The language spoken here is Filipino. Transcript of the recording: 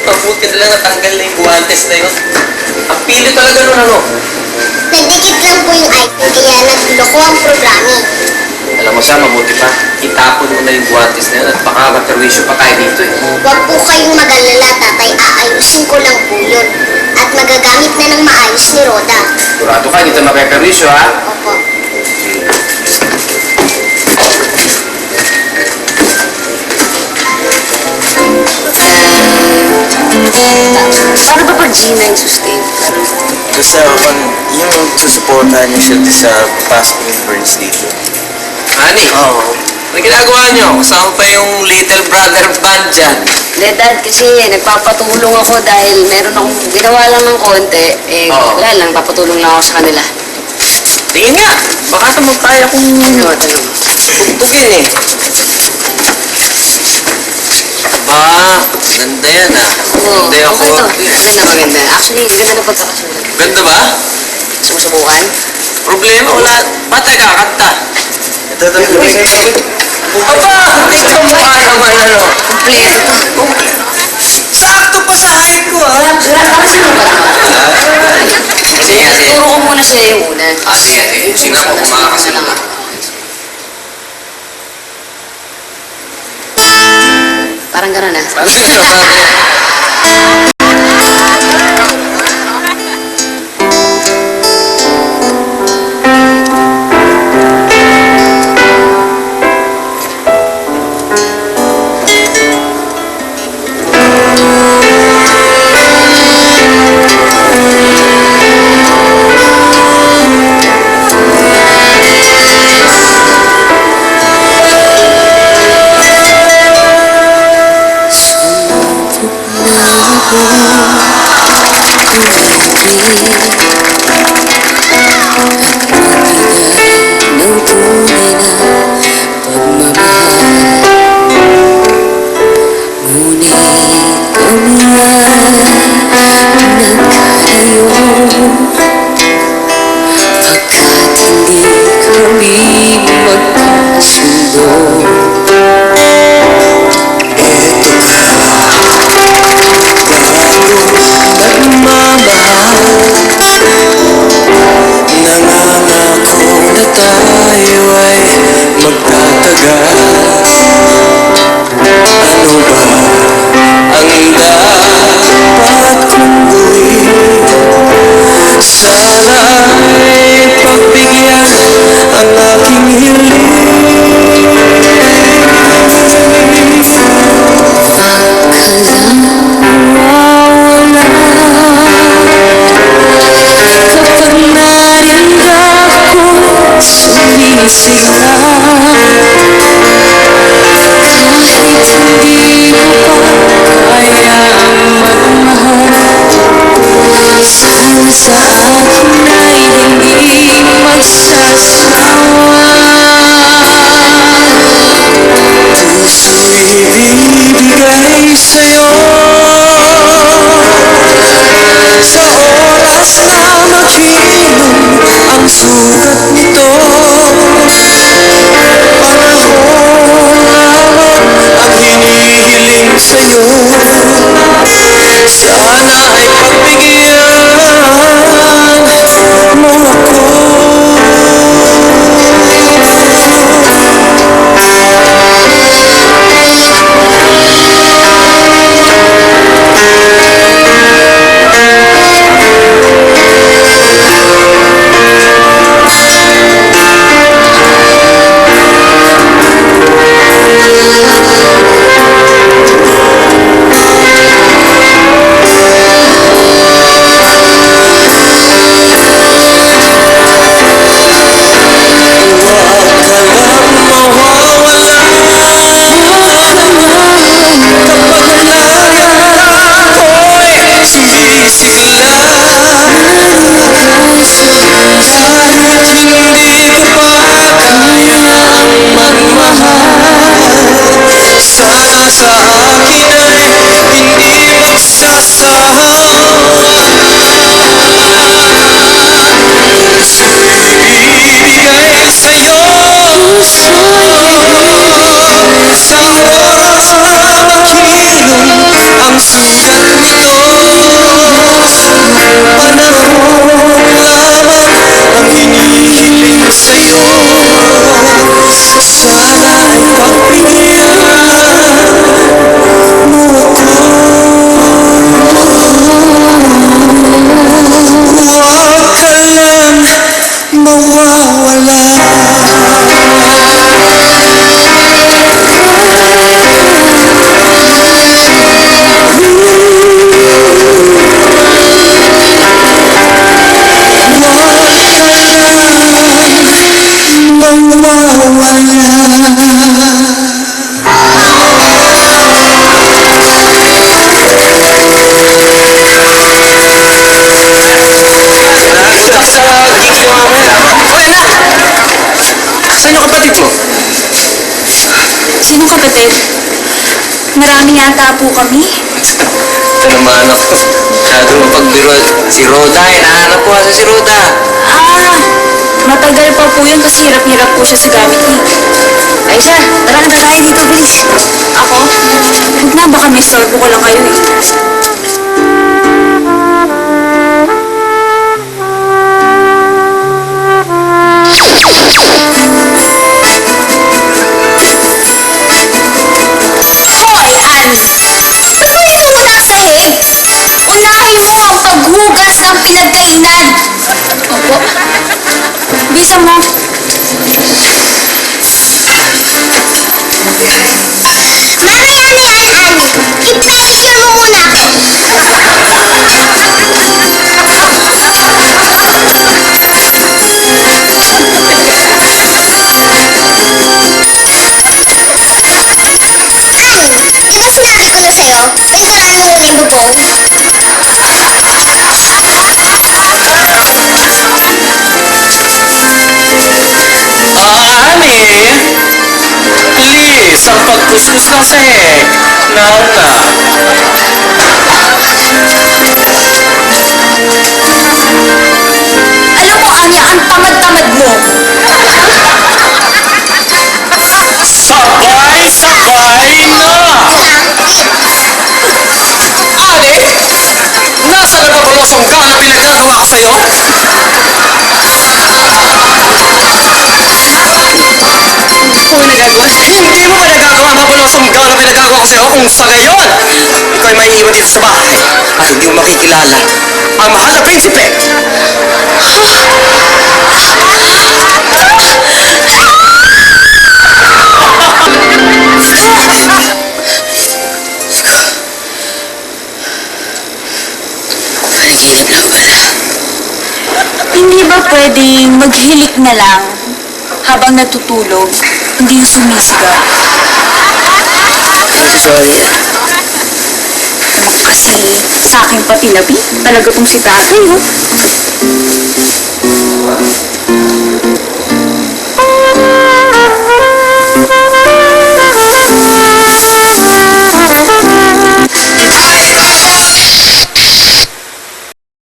Mabuti na lang natanggal na yung guwantes na yun. Ang pili talaga nun, ano? Nagdikit lang po yung item kaya nagloko ang programming. Alam mo siya, mabuti pa. Itapon mo na yung guwantes na yun at baka magkarwisyo pa tayo dito eh. Huwag po kayong mag-alala, tatay. Aayusin ko lang po yun. At magagamit na ng maayos ni Roda. Sigurado ka, dito magkarwisyo ha? Opo. Para ba pag Gina yung sustain? Basta yung susuportahan niyo siya sa pasok ng Burns dito. Honey, ano ginagawa niyo? Kasama pa yung little brother band dyan. Hindi, Dad, kasi nagpapatulong ako dahil meron akong ginawa lang ng konti. Wala lang, papatulong lang ako sa kanila. Tingin nga, baka naman kaya kong Ano? tugtugin eh. Aba, ganda yan ah. Oo, Ganda yung okay to. konti. Maganda. Actually, ganda na pagkakasulat. Ganda ba? Sumusubukan? Problema, wala. Ba't tayo kakanta? Ito talaga Aba, ikaw mukha naman ano. Kompleto. Sakto pa sa height ko ah. Kasi mo ba? Sige, sige. Turo ko muna sa'yo yung una. Sige, sige. Tingnan ko kung makakasunod. Parang gano'n ah. Parang gano'n. Marami yata po kami. Ito naman ako. Masyado mapagbiro. Si Roda, hinahanap ko kasi si Roda. Matagal pa po yun kasi hirap-hirap po siya sa gamit eh. Ay siya, tara na tayo dito, bilis. Ako? Huwag na, baka may sorbo ko lang kayo eh. Hoy, Ann! Gagawin mo muna ang sahig! Unahin mo ang paghugas ng pinagkainan! Opo. Bisa mo. Mamaya na yan, Ann! I-pedicure mo muna ako! Ann, di ba sinabi ko na sa'yo, pinturahan mo muna yung bubong? Ani! Please, ang pagkuskus ng sahig. Nauna. Alam mo, Anya, ang tamad-tamad mo. Sabay-sabay na! Ani! Nasa na ba balosong ka na pinagagawa ko sa'yo? Kung nagagawa sa'yo. Hindi mo ba nagagawa mabalosong ka na pinagagawa ko sa'yo kung sa gayon? Ikaw ay may iwan dito sa bahay at hindi mo makikilala ang mahal na prinsipe. Panaginip lang wala. Hindi ba pwedeng maghilik na lang habang natutulog, hindi yung sumisigaw? I'm sorry. Naman kasi sa akin pa tinabi. Talaga tong si tatay, oh.